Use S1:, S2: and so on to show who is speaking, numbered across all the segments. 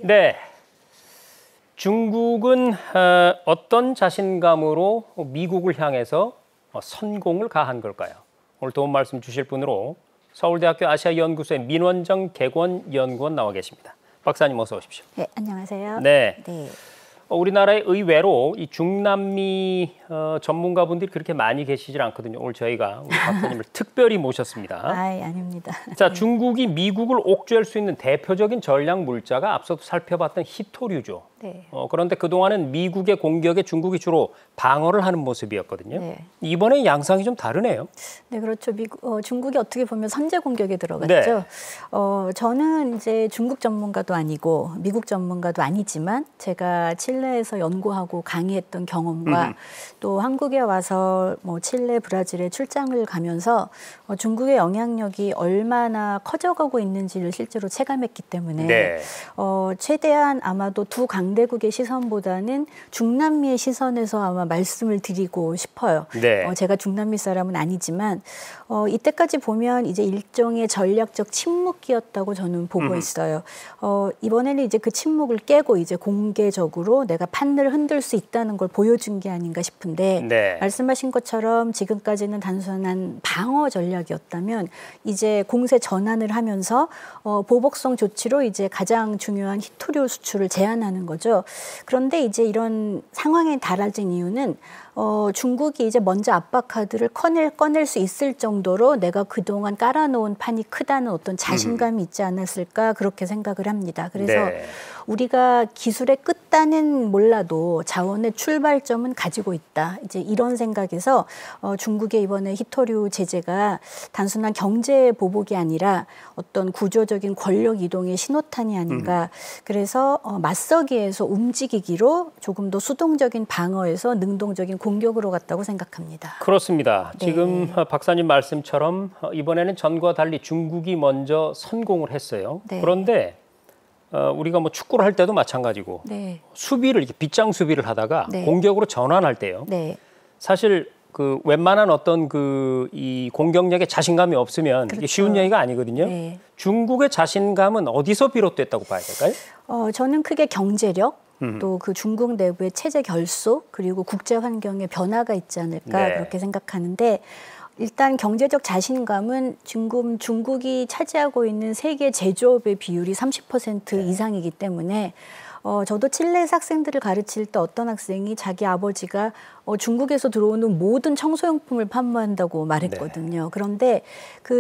S1: 네, 중국은 어떤 자신감으로 미국을 향해서 선공을 가한 걸까요? 오늘 도움 말씀 주실 분으로 서울대학교 아시아연구소의 민원정 객원연구원 나와 계십니다. 박사님 어서 오십시오.
S2: 네, 안녕하세요.
S1: 네.
S2: 네.
S1: 우리나라에 의외로 이 중남미 전문가분들이 그렇게 많이 계시질 않거든요. 오늘 저희가 우리 박사님을 특별히 모셨습니다.
S2: 아닙니다.
S1: 자, 중국이 미국을 옥죄할 수 있는 대표적인 전략 물자가 앞서도 살펴봤던 히토류죠.
S2: 네.
S1: 그런데 그동안은 미국의 공격에 중국이 주로 방어를 하는 모습이었거든요.
S2: 네.
S1: 이번에 양상이 좀 다르네요.
S2: 네, 그렇죠. 중국이 어떻게 보면 선제 공격에 들어갔죠.
S1: 네.
S2: 저는 이제 중국 전문가도 아니고 미국 전문가도 아니지만 제가 칠레에서 연구하고 강의했던 경험과 또 한국에 와서 칠레, 브라질에 출장을 가면서 중국의 영향력이 얼마나 커져가고 있는지를 실제로 체감했기 때문에
S1: 네.
S2: 최대한 아마도 두 강대국의 시선보다는 중남미의 시선에서 아마 말씀을 드리고 싶어요.
S1: 네.
S2: 제가 중남미 사람은 아니지만 이때까지 보면 이제 일종의 전략적 침묵기였다고 저는 보고 있어요. 이번에는 이제 그 침묵을 깨고 이제 공개적으로 내가 판을 흔들 수 있다는 걸 보여준 게 아닌가 싶은데
S1: 네.
S2: 말씀하신 것처럼 지금까지는 단순한 방어 전략이었다면 이제 공세 전환을 하면서 보복성 조치로 이제 가장 중요한 히토류 수출을 제한하는 거죠. 그런데 이제 이런 상황에 달아진 이유는 중국이 이제 먼저 압박 카드를 꺼낼 수 있을 정도로 내가 그동안 깔아놓은 판이 크다는 어떤 자신감이 있지 않았을까 그렇게 생각을 합니다. 그래서
S1: 네.
S2: 우리가 기술의 끝단은 몰라도 자원의 출발점은 가지고 있다. 이제 이런 생각에서 중국의 이번에 히토류 제재가 단순한 경제 보복이 아니라 어떤 구조적인 권력 이동의 신호탄이 아닌가. 그래서 맞서기에서 움직이기로 조금 더 수동적인 방어에서 능동적인 공격으로 갔다고 생각합니다.
S1: 그렇습니다.
S2: 네.
S1: 지금 박사님 말씀처럼 이번에는 전과 달리 중국이 먼저 선공을 했어요.
S2: 네.
S1: 그런데 우리가 축구를 할 때도 마찬가지고
S2: 네.
S1: 수비를 이렇게 빗장 수비를 하다가
S2: 네.
S1: 공격으로 전환할 때요.
S2: 네.
S1: 사실 그 웬만한 어떤 이 공격력에 자신감이 없으면
S2: 그렇죠.
S1: 이게 쉬운 얘기가 아니거든요.
S2: 네.
S1: 중국의 자신감은 어디서 비롯됐다고 봐야 될까요?
S2: 저는 크게 경제력, 또 그 중국 내부의 체제 결속, 그리고 국제 환경의 변화가 있지 않을까
S1: 네.
S2: 그렇게 생각하는데 일단 경제적 자신감은 중국이 차지하고 있는 세계 제조업의 비율이 30% 이상이기 때문에 저도 칠레에서 학생들을 가르칠 때 어떤 학생이 자기 아버지가 중국에서 들어오는 모든 청소용품을 판매한다고 말했거든요. 그런데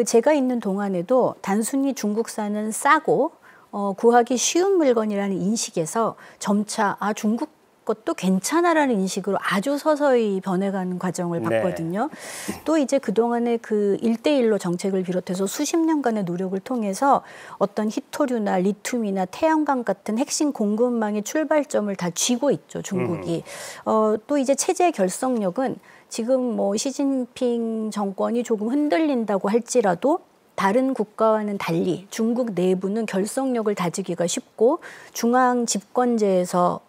S2: 제가 있는 동안에도 단순히 중국산은 싸고 구하기 쉬운 물건이라는 인식에서 점차 중국 것도 괜찮아라는 인식으로 아주 서서히 변해가는 과정을 봤거든요. 네. 또 이제 그동안의 그 1대1로 정책을 비롯해서 수십 년간의 노력을 통해서 어떤 히토류나 리튬이나 태양광 같은 핵심 공급망의 출발점을 다 쥐고 있죠, 중국이. 또 이제 체제 결속력은 지금 시진핑 정권이 조금 흔들린다고 할지라도 다른 국가와는 달리 중국 내부는 결속력을 다지기가 쉽고 중앙 집권제에서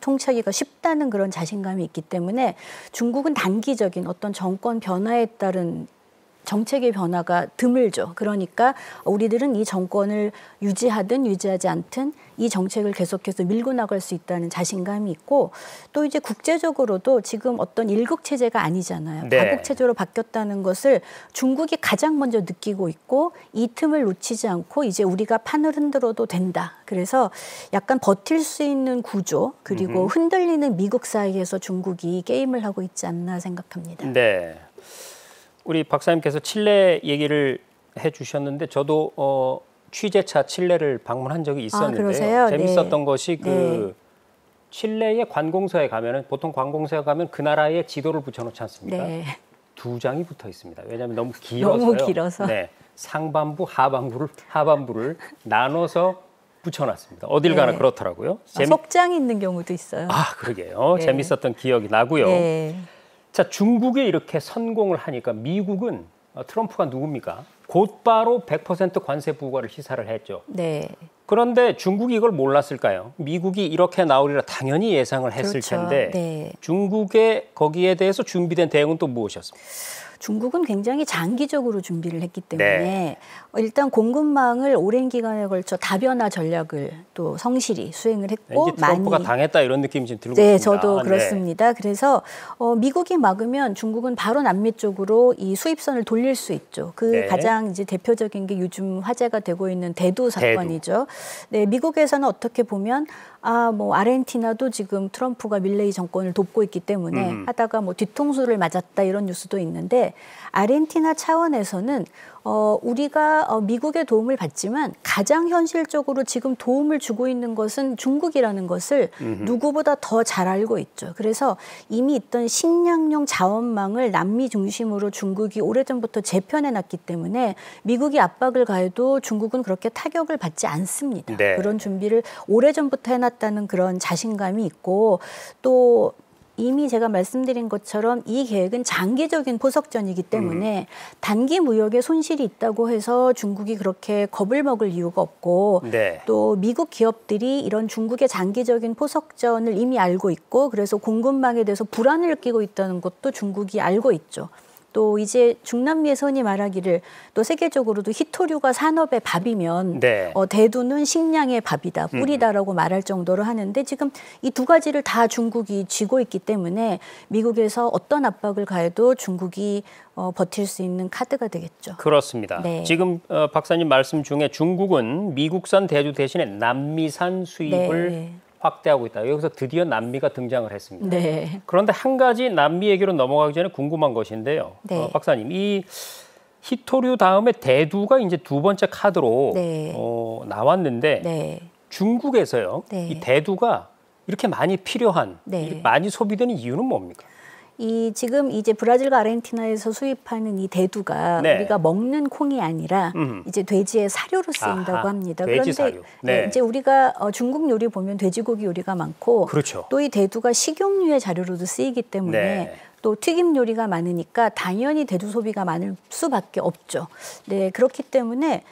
S2: 통치하기가 쉽다는 그런 자신감이 있기 때문에 중국은 단기적인 어떤 정권 변화에 따른 정책의 변화가 드물죠. 그러니까 우리들은 이 정권을 유지하든 유지하지 않든 이 정책을 계속해서 밀고 나갈 수 있다는 자신감이 있고 또 이제 국제적으로도 지금 어떤 일국 체제가 아니잖아요.
S1: 네.
S2: 다국 체제로 바뀌었다는 것을 중국이 가장 먼저 느끼고 있고 이 틈을 놓치지 않고 이제 우리가 판을 흔들어도 된다. 그래서 약간 버틸 수 있는 구조 그리고 흔들리는 미국 사이에서 중국이 게임을 하고 있지 않나 생각합니다.
S1: 네. 우리 박사님께서 칠레 얘기를 해주셨는데 저도 취재차 칠레를 방문한 적이 있었는데요.
S2: 그러세요?
S1: 재밌었던
S2: 네.
S1: 것이 칠레의 관공서에 가면은 보통 관공서에 가면 그 나라의 지도를 붙여놓지 않습니까?
S2: 네.
S1: 2장이 붙어 있습니다. 왜냐하면 너무 길어서요.
S2: 너무 길어서.
S1: 네. 상반부, 하반부를 나눠서 붙여놨습니다. 어딜 가나 그렇더라고요.
S2: 속장이 있는 경우도 있어요.
S1: 그러게요.
S2: 네.
S1: 재밌었던 기억이 나고요.
S2: 네.
S1: 자, 중국이 이렇게 선공을 하니까 미국은 트럼프가 누굽니까? 곧바로 100% 관세 부과를 시사를 했죠.
S2: 네.
S1: 그런데 중국이 이걸 몰랐을까요? 미국이 이렇게 나오리라 당연히 예상을 했을
S2: 그렇죠.
S1: 텐데
S2: 네.
S1: 중국의 거기에 대해서 준비된 대응은 또 무엇이었습니까?
S2: 중국은 굉장히 장기적으로 준비를 했기 때문에
S1: 네.
S2: 일단 공급망을 오랜 기간에 걸쳐 다변화 전략을 또 성실히 수행을 했고
S1: 왠지 트럼프가
S2: 많이
S1: 당했다 이런 느낌이 지금 들고
S2: 네,
S1: 있습니다.
S2: 저도
S1: 네.
S2: 그렇습니다. 그래서 미국이 막으면 중국은 바로 남미 쪽으로 이 수입선을 돌릴 수 있죠. 그
S1: 네.
S2: 가장 이제 대표적인 게 요즘 화제가 되고 있는 대두 사건이죠. 네, 미국에서는 어떻게 보면 뭐 아르헨티나도 지금 트럼프가 밀레이 정권을 돕고 있기 때문에 하다가 뭐 뒤통수를 맞았다 이런 뉴스도 있는데 아르헨티나 차원에서는 우리가 미국의 도움을 받지만 가장 현실적으로 지금 도움을 주고 있는 것은 중국이라는 것을 누구보다 더 잘 알고 있죠. 그래서 이미 있던 식량용 자원망을 남미 중심으로 중국이 오래전부터 재편해놨기 때문에 미국이 압박을 가해도 중국은 그렇게 타격을 받지 않습니다.
S1: 네.
S2: 그런 준비를 오래전부터 해놨다는 그런 자신감이 있고 또 이미 제가 말씀드린 것처럼 이 계획은 장기적인 포석전이기 때문에 단기 무역에 손실이 있다고 해서 중국이 그렇게 겁을 먹을 이유가 없고
S1: 네.
S2: 또 미국 기업들이 이런 중국의 장기적인 포석전을 이미 알고 있고 그래서 공급망에 대해서 불안을 느끼고 있다는 것도 중국이 알고 있죠. 또 이제 중남미에서 흔히 말하기를 또 세계적으로도 희토류가 산업의 밥이면
S1: 네.
S2: 대두는 식량의 밥이다, 뿌리다라고 말할 정도로 하는데 지금 이 두 가지를 다 중국이 쥐고 있기 때문에 미국에서 어떤 압박을 가해도 중국이 버틸 수 있는 카드가 되겠죠.
S1: 그렇습니다.
S2: 네.
S1: 지금 박사님 말씀 중에 중국은 미국산 대두 대신에 남미산 수입을
S2: 네.
S1: 확대하고 있다. 여기서 드디어 남미가 등장을 했습니다.
S2: 네.
S1: 그런데 한 가지 남미 얘기로 넘어가기 전에 궁금한 것인데요.
S2: 네.
S1: 박사님, 이 희토류 다음에 대두가 이제 두 번째 카드로
S2: 네.
S1: 나왔는데
S2: 네.
S1: 중국에서요.
S2: 네.
S1: 이 대두가 이렇게 많이 필요한,
S2: 네.
S1: 이렇게 많이 소비되는 이유는 뭡니까?
S2: 지금 이제 브라질과 아르헨티나에서 수입하는 이 대두가
S1: 네.
S2: 우리가 먹는 콩이 아니라 이제 돼지의 사료로 쓰인다고
S1: 아하,
S2: 합니다.
S1: 돼지
S2: 그런데
S1: 사료. 네.
S2: 이제 우리가 중국 요리 보면 돼지고기 요리가 많고
S1: 그렇죠.
S2: 또 이 대두가 식용유의 자료로도 쓰이기 때문에
S1: 네.
S2: 또 튀김 요리가 많으니까 당연히 대두 소비가 많을 수밖에 없죠. 네, 그렇기 때문에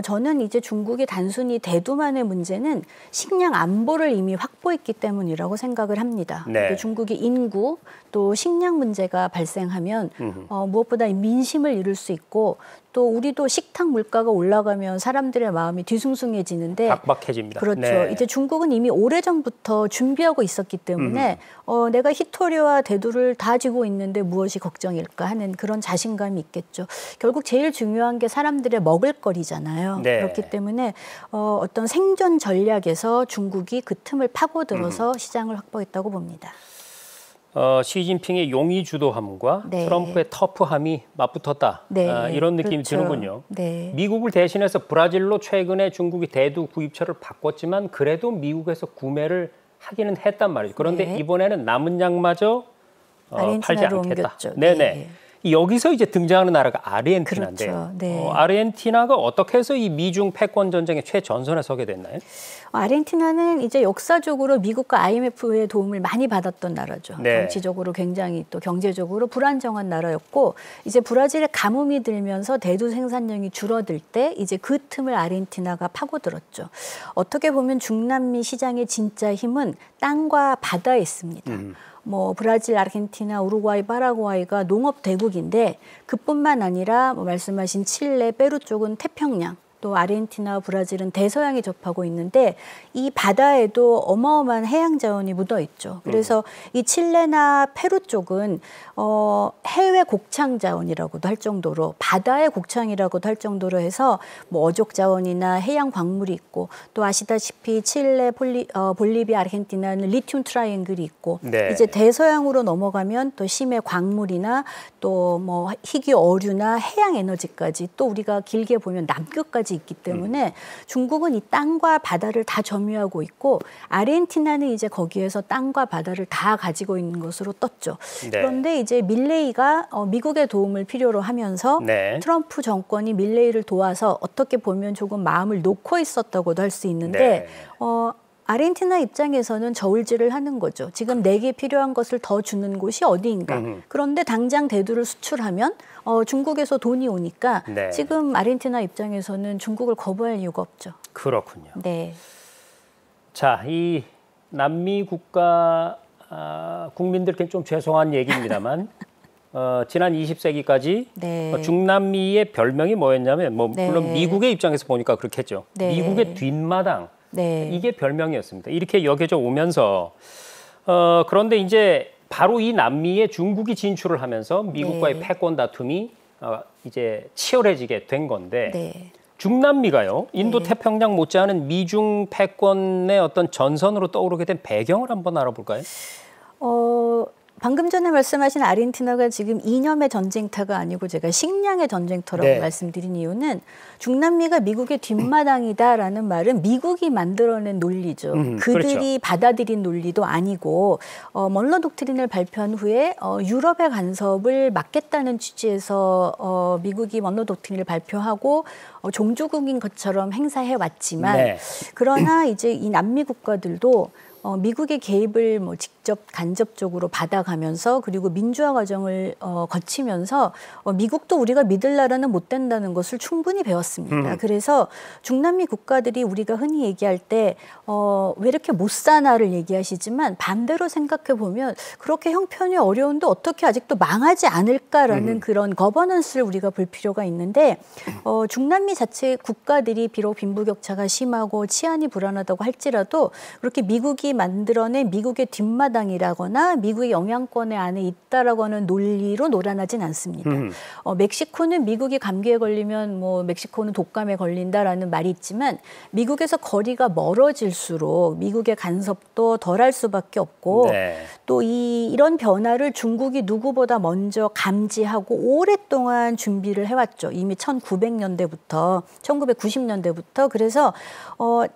S2: 저는 이제 중국이 단순히 대두만의 문제는 식량 안보를 이미 확보했기 때문이라고 생각을 합니다.
S1: 네.
S2: 중국의 인구 또 식량 문제가 발생하면 무엇보다 민심을 이룰 수 있고 또 우리도 식탁 물가가 올라가면 사람들의 마음이 뒤숭숭해지는데
S1: 각박해집니다.
S2: 그렇죠.
S1: 네.
S2: 이제 중국은 이미 오래전부터 준비하고 있었기 때문에 내가 희토류와 대두를 다 쥐고 있는데 무엇이 걱정일까 하는 그런 자신감이 있겠죠. 결국 제일 중요한 게 사람들의 먹을거리잖아요.
S1: 네.
S2: 그렇기 때문에 어떤 생존 전략에서 중국이 그 틈을 파고들어서 시장을 확보했다고 봅니다.
S1: 시진핑의 용의 주도함과
S2: 네.
S1: 트럼프의 터프함이 맞붙었다.
S2: 네.
S1: 이런 느낌이
S2: 그렇죠.
S1: 드는군요.
S2: 네.
S1: 미국을 대신해서 브라질로 최근에 중국이 대두 구입처를 바꿨지만 그래도 미국에서 구매를 하기는 했단 말이죠. 그런데
S2: 네.
S1: 이번에는 남은 양마저 팔지
S2: 아르헨티나로
S1: 않겠다.
S2: 옮겼죠.
S1: 네네.
S2: 네.
S1: 여기서 이제 등장하는 나라가 아르헨티나인데요.
S2: 그렇죠. 네.
S1: 아르헨티나가 어떻게 해서 이 미중 패권 전쟁의 최전선에 서게 됐나요?
S2: 아르헨티나는 이제 역사적으로 미국과 IMF의 도움을 많이 받았던 나라죠.
S1: 네.
S2: 정치적으로 굉장히 또 경제적으로 불안정한 나라였고 이제 브라질에 가뭄이 들면서 대두 생산량이 줄어들 때 이제 그 틈을 아르헨티나가 파고들었죠. 어떻게 보면 중남미 시장의 진짜 힘은 땅과 바다에 있습니다. 뭐 브라질, 아르헨티나, 우루과이, 파라과이가 농업 대국인데 그뿐만 아니라 뭐 말씀하신 칠레, 페루 쪽은 태평양, 또 아르헨티나, 브라질은 대서양에 접하고 있는데 이 바다에도 어마어마한 해양 자원이 묻어 있죠. 그래서 이 칠레나 페루 쪽은 해외 곡창 자원이라고도 할 정도로 바다의 곡창이라고도 할 정도로 해서 뭐 어족 자원이나 해양 광물이 있고 또 아시다시피 칠레, 볼리비아, 아르헨티나는 리튬 트라이앵글이 있고
S1: 네.
S2: 이제 대서양으로 넘어가면 또 심해 광물이나 또 뭐 희귀 어류나 해양 에너지까지 또 우리가 길게 보면 남극까지 있기 때문에 중국은 이 땅과 바다를 다 점유하고 있고 아르헨티나는 이제 거기에서 땅과 바다를 다 가지고 있는 것으로 떴죠.
S1: 네.
S2: 그런데 이제 밀레이가 미국의 도움을 필요로 하면서
S1: 네.
S2: 트럼프 정권이 밀레이를 도와서 어떻게 보면 조금 마음을 놓고 있었다고도 할 수 있는데
S1: 네.
S2: 아르헨티나 입장에서는 저울질을 하는 거죠. 지금 내게 필요한 것을 더 주는 곳이 어디인가. 그런데 당장 대두를 수출하면 중국에서 돈이 오니까
S1: 네.
S2: 지금 아르헨티나 입장에서는 중국을 거부할 이유가 없죠.
S1: 그렇군요.
S2: 네.
S1: 자, 이 남미 국가 국민들께 좀 죄송한 얘기입니다만 지난 20세기까지
S2: 네.
S1: 중남미의 별명이 뭐였냐면 물론
S2: 네.
S1: 미국의 입장에서 보니까 그렇게 했죠.
S2: 네.
S1: 미국의 뒷마당.
S2: 네.
S1: 이게 별명이었습니다. 이렇게 여겨져 오면서 그런데 이제 바로 이 남미에 중국이 진출을 하면서 미국과의
S2: 네.
S1: 패권 다툼이 이제 치열해지게 된 건데
S2: 네.
S1: 중남미가요. 인도 태평양 못지않은 미중 패권의 어떤 전선으로 떠오르게 된 배경을 한번 알아볼까요?
S2: 방금 전에 말씀하신 아르헨티나가 지금 이념의 전쟁터가 아니고 제가 식량의 전쟁터라고
S1: 네.
S2: 말씀드린 이유는 중남미가 미국의 뒷마당이다라는 말은 미국이 만들어낸 논리죠. 그들이
S1: 그렇죠.
S2: 받아들인 논리도 아니고 먼로 독트린을 발표한 후에 유럽의 간섭을 막겠다는 취지에서 미국이 먼로 독트린을 발표하고 종주국인 것처럼 행사해 왔지만
S1: 네.
S2: 그러나 이제 이 남미 국가들도 미국의 개입을 직접 간접적으로 받아가면서 그리고 민주화 과정을 거치면서 미국도 우리가 믿을 나라는 못 된다는 것을 충분히 배웠습니다. 그래서 중남미 국가들이 우리가 흔히 얘기할 때 왜 이렇게 못 사나를 얘기하시지만 반대로 생각해 보면 그렇게 형편이 어려운데 어떻게 아직도 망하지 않을까라는 그런 거버넌스를 우리가 볼 필요가 있는데 중남미 자체 국가들이 비록 빈부격차가 심하고 치안이 불안하다고 할지라도 그렇게 미국이 만들어낸 미국의 뒷마당이라거나 미국의 영향권의 안에 있다라고 하는 논리로 놀아나진 않습니다. 멕시코는 미국이 감기에 걸리면 멕시코는 독감에 걸린다라는 말이 있지만 미국에서 거리가 멀어질수록 미국의 간섭도 덜할 수밖에 없고
S1: 네.
S2: 또 이런 변화를 중국이 누구보다 먼저 감지하고 오랫동안 준비를 해왔죠. 이미 1900년대부터 1990년대부터 그래서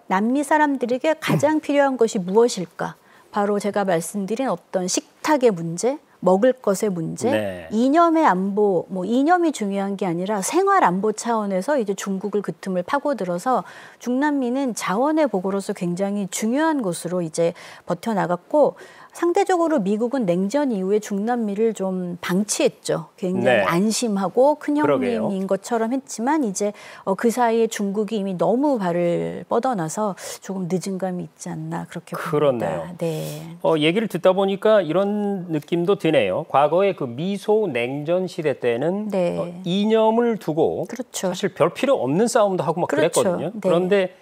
S2: 남미 사람들에게 가장 필요한 것이 무엇일까? 바로 제가 말씀드린 어떤 식탁의 문제, 먹을 것의 문제,
S1: 네.
S2: 이념의 안보, 이념이 중요한 게 아니라 생활 안보 차원에서 이제 중국을 그 틈을 파고들어서 중남미는 자원의 보고로서 굉장히 중요한 곳으로 이제 버텨나갔고 상대적으로 미국은 냉전 이후에 중남미를 좀 방치했죠. 굉장히
S1: 네.
S2: 안심하고 큰형님인
S1: 그러게요.
S2: 것처럼 했지만 이제 그 사이에 중국이 이미 너무 발을 뻗어나서 조금 늦은 감이 있지 않나 그렇게
S1: 그렇네요.
S2: 봅니다. 네.
S1: 얘기를 듣다 보니까 이런 느낌도 드네요. 과거에 그 미소 냉전 시대 때는
S2: 네.
S1: 이념을 두고
S2: 그렇죠.
S1: 사실 별 필요 없는 싸움도 하고 막
S2: 그렇죠.
S1: 그랬거든요.
S2: 네.
S1: 그런데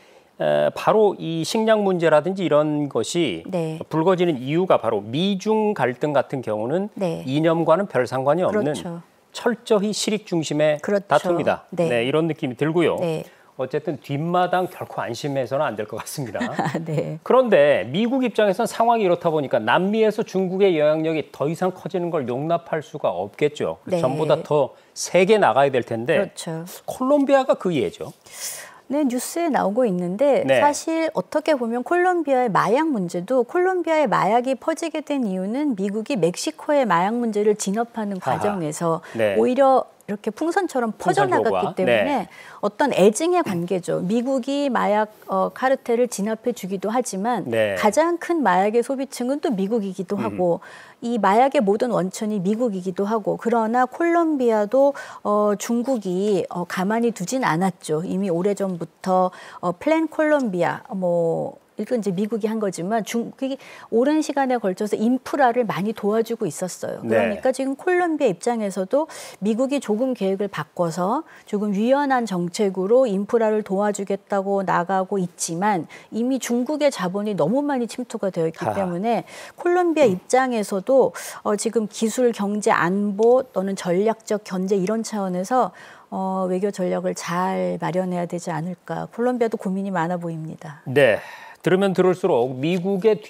S1: 바로 이 식량 문제라든지 이런 것이
S2: 네.
S1: 불거지는 이유가 바로 미중 갈등 같은 경우는
S2: 네.
S1: 이념과는 별 상관이 없는
S2: 그렇죠.
S1: 철저히 실익 중심의
S2: 그렇죠.
S1: 다툼이다.
S2: 네.
S1: 이런 느낌이 들고요.
S2: 네.
S1: 어쨌든 뒷마당 결코 안심해서는 안 될 것 같습니다.
S2: 네.
S1: 그런데 미국 입장에서는 상황이 이렇다 보니까 남미에서 중국의 영향력이 더 이상 커지는 걸 용납할 수가 없겠죠.
S2: 네.
S1: 전보다 더 세게 나가야 될 텐데
S2: 그렇죠.
S1: 콜롬비아가 그 예죠.
S2: 네, 뉴스에 나오고 있는데
S1: 네.
S2: 사실 어떻게 보면 콜롬비아의 마약 문제도 콜롬비아의 마약이 퍼지게 된 이유는 미국이 멕시코의 마약 문제를 진압하는 과정에서
S1: 네.
S2: 오히려 이렇게 풍선처럼 퍼져나갔기
S1: 풍선 효과.
S2: 때문에
S1: 네.
S2: 어떤 애증의 관계죠. 미국이 마약 카르텔을 진압해 주기도 하지만
S1: 네.
S2: 가장 큰 마약의 소비층은 또 미국이기도 하고 이 마약의 모든 원천이 미국이기도 하고 그러나 콜롬비아도 중국이 가만히 두진 않았죠. 이미 오래전부터 플랜 콜롬비아 이건 이제 미국이 한 거지만 중국이 오랜 시간에 걸쳐서 인프라를 많이 도와주고 있었어요. 그러니까
S1: 네.
S2: 지금 콜롬비아 입장에서도 미국이 조금 계획을 바꿔서 조금 유연한 정책으로 인프라를 도와주겠다고 나가고 있지만 이미 중국의 자본이 너무 많이 침투가 되어 있기 때문에 콜롬비아 입장에서도 지금 기술, 경제, 안보 또는 전략적 견제 이런 차원에서 외교 전략을 잘 마련해야 되지 않을까. 콜롬비아도 고민이 많아 보입니다.
S1: 네. 들으면 들을수록 미국의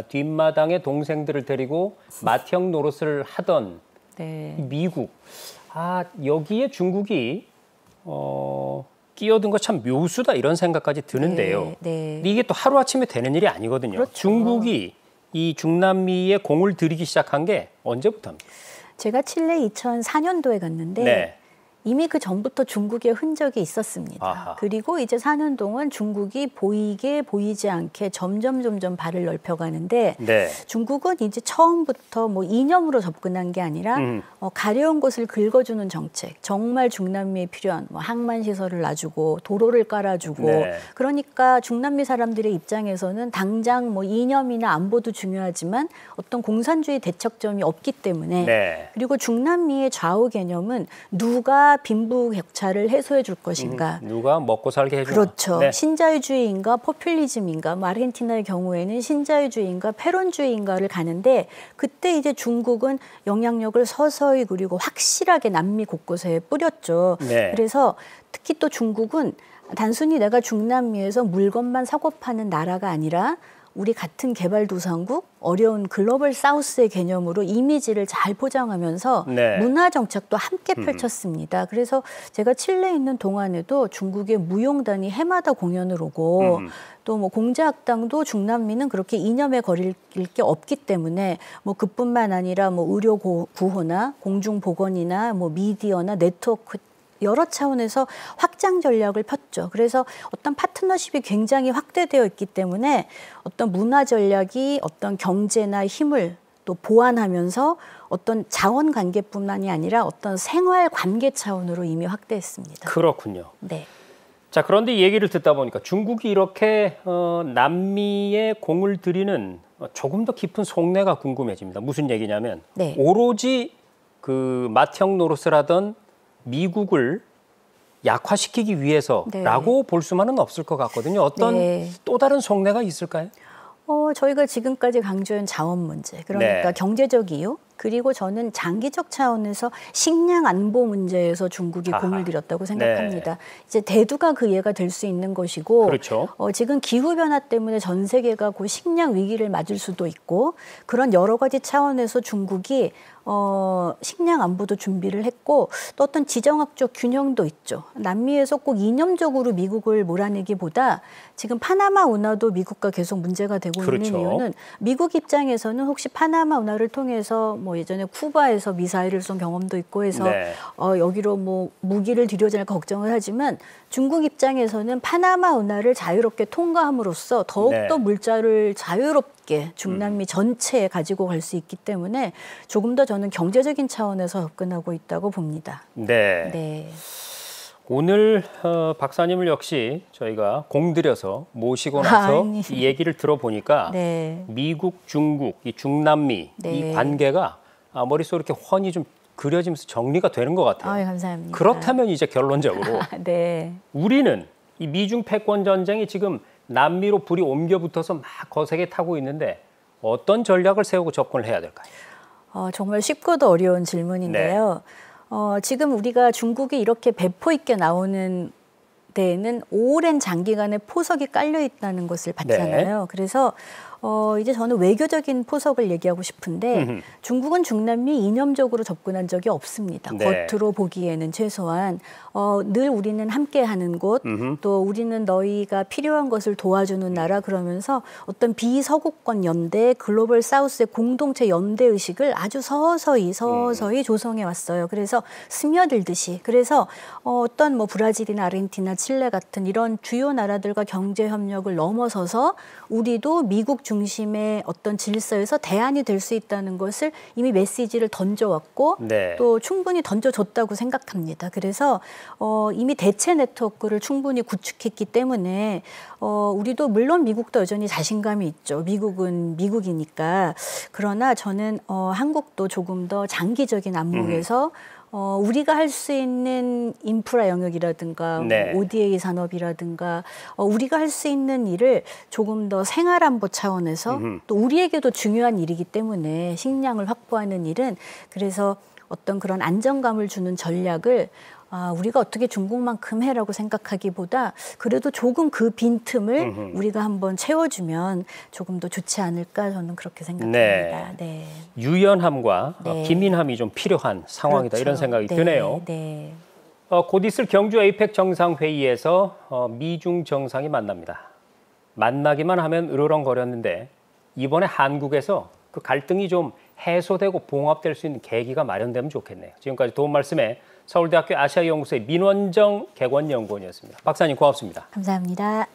S1: 뒷마당의 동생들을 데리고 맏형 노릇을 하던
S2: 네.
S1: 미국. 여기에 중국이 끼어든 거 참 묘수다 이런 생각까지 드는데요.
S2: 네.
S1: 근데 이게 또 하루아침에 되는 일이 아니거든요.
S2: 그렇죠.
S1: 중국이 이 중남미에 공을 들이기 시작한 게 언제부터입니까?
S2: 제가 칠레 2004년도에 갔는데
S1: 네.
S2: 이미 그 전부터 중국의 흔적이 있었습니다.
S1: 아하.
S2: 그리고 이제 사는 동안 중국이 보이게 보이지 않게 점점 발을 넓혀가는데
S1: 네.
S2: 중국은 이제 처음부터 뭐 이념으로 접근한 게 아니라 가려운 곳을 긁어주는 정책, 정말 중남미에 필요한 뭐 항만 시설을 놔주고 도로를 깔아주고
S1: 네.
S2: 그러니까 중남미 사람들의 입장에서는 당장 뭐 이념이나 안보도 중요하지만 어떤 공산주의 대척점이 없기 때문에
S1: 네.
S2: 그리고 중남미의 좌우 개념은 누가 빈부격차를 해소해 줄 것인가.
S1: 누가 먹고 살게 해주나.
S2: 그렇죠.
S1: 네.
S2: 신자유주의인가 포퓰리즘인가 뭐 아르헨티나의 경우에는 신자유주의인가 패론주의인가를 가는데 그때 이제 중국은 영향력을 서서히 그리고 확실하게 남미 곳곳에 뿌렸죠.
S1: 네.
S2: 그래서 특히 또 중국은 단순히 내가 중남미에서 물건만 사고 파는 나라가 아니라 우리 같은 개발도상국, 어려운 글로벌 사우스의 개념으로 이미지를 잘 포장하면서
S1: 네.
S2: 문화 정책도 함께 펼쳤습니다. 그래서 제가 칠레에 있는 동안에도 중국의 무용단이 해마다 공연을 오고 또 뭐 공제학당도 중남미는 그렇게 이념에 거릴 게 없기 때문에 뭐 그뿐만 아니라 뭐 의료 구호나 공중보건이나 뭐 미디어나 네트워크 여러 차원에서 확장 전략을 폈죠. 그래서 어떤 파트너십이 굉장히 확대되어 있기 때문에 어떤 문화 전략이 어떤 경제나 힘을 또 보완하면서 어떤 자원 관계뿐만이 아니라 어떤 생활 관계 차원으로 이미 확대했습니다.
S1: 그렇군요.
S2: 네.
S1: 자, 그런데 이 얘기를 듣다 보니까 중국이 이렇게 남미에 공을 들이는 조금 더 깊은 속내가 궁금해집니다. 무슨 얘기냐면
S2: 네.
S1: 오로지 그 맏형 노릇을 하던 미국을 약화시키기 위해서라고 볼 수만은 없을 것 같거든요. 어떤
S2: 네.
S1: 또 다른 속내가 있을까요?
S2: 저희가 지금까지 강조한 자원 문제, 그러니까
S1: 네.
S2: 경제적 이유, 그리고 저는 장기적 차원에서 식량 안보 문제에서 중국이
S1: 아하.
S2: 공을 들였다고 생각합니다. 이제 대두가 그 예가 될 수 있는 것이고,
S1: 그렇죠.
S2: 지금 기후 변화 때문에 전 세계가 곧 식량 위기를 맞을 수도 있고 그런 여러 가지 차원에서 중국이 식량 안보도 준비를 했고 또 어떤 지정학적 균형도 있죠. 남미에서 꼭 이념적으로 미국을 몰아내기보다 지금 파나마 운하도 미국과 계속 문제가 되고
S1: 그렇죠.
S2: 있는 이유는 미국 입장에서는 혹시 파나마 운하를 통해서 뭐 예전에 쿠바에서 미사일을 쏜 경험도 있고 해서
S1: 네.
S2: 여기로 뭐 무기를 들여오지 않을까 걱정을 하지만 중국 입장에서는 파나마 운하를 자유롭게 통과함으로써 더욱더
S1: 네.
S2: 물자를 자유롭게 중남미 전체에 가지고 갈 수 있기 때문에 조금 더 저는 경제적인 차원에서 접근하고 있다고 봅니다.
S1: 네.
S2: 네.
S1: 오늘 박사님을 역시 저희가 공들여서 모시고 나서
S2: 아니.
S1: 이 얘기를 들어보니까
S2: 네.
S1: 미국, 중국, 이 중남미
S2: 네.
S1: 이 관계가 머릿속에 이렇게 훤히 좀 그려지면서 정리가 되는 것 같아요.
S2: 아유, 감사합니다.
S1: 그렇다면 이제 결론적으로
S2: 네.
S1: 우리는 이 미중 패권 전쟁이 지금 남미로 불이 옮겨 붙어서 막 거세게 타고 있는데 어떤 전략을 세우고 접근을 해야 될까요?
S2: 정말 쉽고도 어려운 질문인데요. 지금 우리가 중국이 이렇게 배포 있게 나오는 데에는 오랜 장기간의 포석이 깔려 있다는 것을 봤잖아요. 그래서 이제 저는 외교적인 포석을 얘기하고 싶은데 중국은 중남미 이념적으로 접근한 적이 없습니다.
S1: 네.
S2: 겉으로 보기에는 최소한 늘 우리는 함께하는 곳, 또 우리는 너희가 필요한 것을 도와주는 나라 그러면서 어떤 비서구권 연대, 글로벌 사우스의 공동체 연대 의식을 아주 서서히 조성해 왔어요. 그래서 스며들듯이. 그래서 어떤 뭐 브라질이나 아르헨티나, 칠레 같은 이런 주요 나라들과 경제 협력을 넘어서서 우리도 미국 중심의 어떤 질서에서 대안이 될 수 있다는 것을 이미 메시지를 던져왔고
S1: 네.
S2: 또 충분히 던져줬다고 생각합니다. 그래서 이미 대체 네트워크를 충분히 구축했기 때문에 우리도 물론 미국도 여전히 자신감이 있죠. 미국은 미국이니까. 그러나 저는 한국도 조금 더 장기적인 안목에서 우리가 할 수 있는 인프라 영역이라든가
S1: 네.
S2: 뭐 ODA 산업이라든가 우리가 할 수 있는 일을 조금 더 생활안보 차원에서 또 우리에게도 중요한 일이기 때문에 식량을 확보하는 일은 그래서 어떤 그런 안정감을 주는 전략을 우리가 어떻게 중국만큼 해라고 생각하기보다 그래도 조금 그 빈틈을 우리가 한번 채워주면 조금 더 좋지 않을까 저는 그렇게 생각합니다. 네.
S1: 유연함과
S2: 네.
S1: 기민함이 좀 필요한 상황이다
S2: 그렇죠.
S1: 이런 생각이
S2: 네.
S1: 드네요.
S2: 네.
S1: 곧 있을 경주 에이펙 정상회의에서 미중 정상이 만납니다. 만나기만 하면 으르렁거렸는데 이번에 한국에서 그 갈등이 좀 해소되고 봉합될 수 있는 계기가 마련되면 좋겠네요. 지금까지 도움 말씀에 서울대학교 아시아연구소의 민원정 객원연구원이었습니다. 박사님 고맙습니다.
S2: 감사합니다.